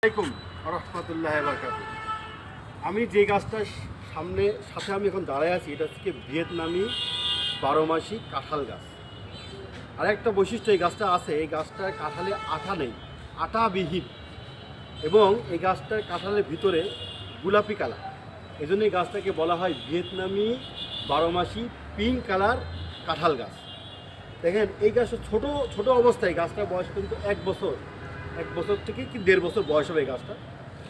আসসালামু আলাইকুম রাহমাতুল্লাহি ওয়া বারাকাতুহু। আমি যে গাছটার সাথে আমি এখন দাঁড়ায় আছি, এটা হচ্ছে ভিয়েতনামি 12 মাসি কাঁঠাল গাছ। আর একটা বৈশিষ্ট্য এই গাছটা আছে, এই গাছটার কাঁঠালে আঠা নেই, আঠাবিহীন, এবং এই গাছটার কাঁঠালের ভিতরে গোলাপি কালার। এই জন্য এই গাছটাকে বলা হয় ভিয়েতনামি 12 মাসি পিঙ্ক কালার কাঁঠাল গাছ। দেখেন এই গাছটা ছোট ছোট অবস্থায়, গাছটার বয়স কিন্তু 1 বছর থেকে কি 1.5 বছর বয়স হবে এই গাছটা।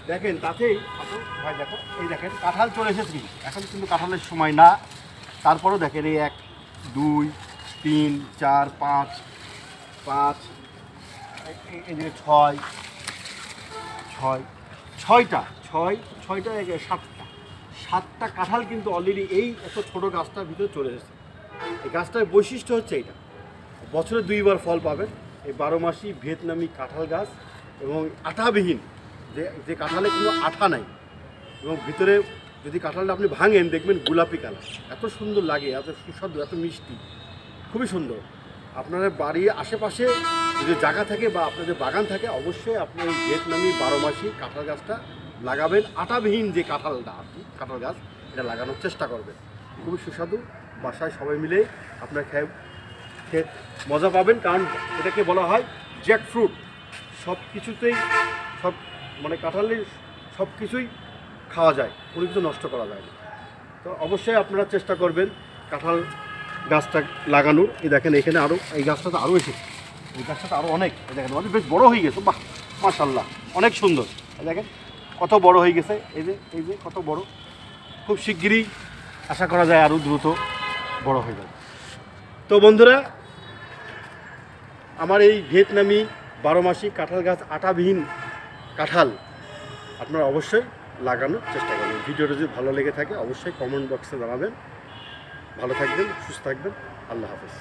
দেখেন তাতেই ভাই দেখো, এই দেখেন কাঁঠাল চলে এসেছে, এখন কিন্তু কাঁঠালের সময় না। তারপরেও দেখেন এই 1 2 3 4 5 5 এই যে 6 6 ছয়টা 7টা কাঁঠাল কিন্তু অলরেডি এই এত ছোটো গাছটার ভিতরে চলে এসেছে। এই গাছটার বৈশিষ্ট্য হচ্ছে এইটা, বছরে 2 বার ফল পাবেন। এই 12 মাসি ভিয়েতনামি কাঁঠাল গাছ এবং আঠাবিহীন, যে কাঁঠালে কোনো আঠা নাই, এবং ভিতরে যদি কাঁঠালটা আপনি ভাঙেন দেখবেন গোলাপি কালার। এত সুন্দর লাগে, এত সুস্বাদু, এত মিষ্টি, খুবই সুন্দর। আপনাদের বাড়ির আশেপাশে যদি জায়গা থাকে বা আপনাদের বাগান থাকে, অবশ্যই আপনি এই ভিয়েতনামি 12 মাসি কাঁঠাল গাছটা লাগাবেন। আঠাবিহীন যে কাঁঠালটা আপনি কাঁঠাল গাছ, এটা লাগানোর চেষ্টা করবেন। খুবই সুস্বাদু, বাসায় সবাই মিলে আপনার খেয়ে মজা পাবেন। কারণ এটাকে বলা হয় জ্যাক ফ্রুট। সব কিছুতেই মানে কাঁঠালের সব কিছুই খাওয়া যায়, কোনো কিছু নষ্ট করা যায় না। তো অবশ্যই আপনারা চেষ্টা করবেন কাঁঠাল গাছটা লাগানোর। এই দেখেন এখানে আরও, এই গাছটা তো আরও এসেছে, এই গাছটা তো আরও অনেক, এই দেখেন অনেক বেশ বড়ো হয়ে গেছে। বাহ, মাশাআল্লাহ, অনেক সুন্দর। এই দেখেন কত বড় হয়ে গেছে, এই যে কত বড়। খুব শিগগিরই আশা করা যায় আরও দ্রুত বড় হয়ে যাবে। তো বন্ধুরা, আমার এই ভিয়েতনামি 12 মাসি কাঁঠাল গাছ, আঠাবিহীন কাঁঠাল আপনারা অবশ্যই লাগানোর চেষ্টা করবেন। ভিডিওটা যদি ভালো লেগে থাকে অবশ্যই কমেন্ট বক্সে জানাবেন। ভালো থাকবেন, সুস্থ থাকবেন, আল্লাহ হাফেজ।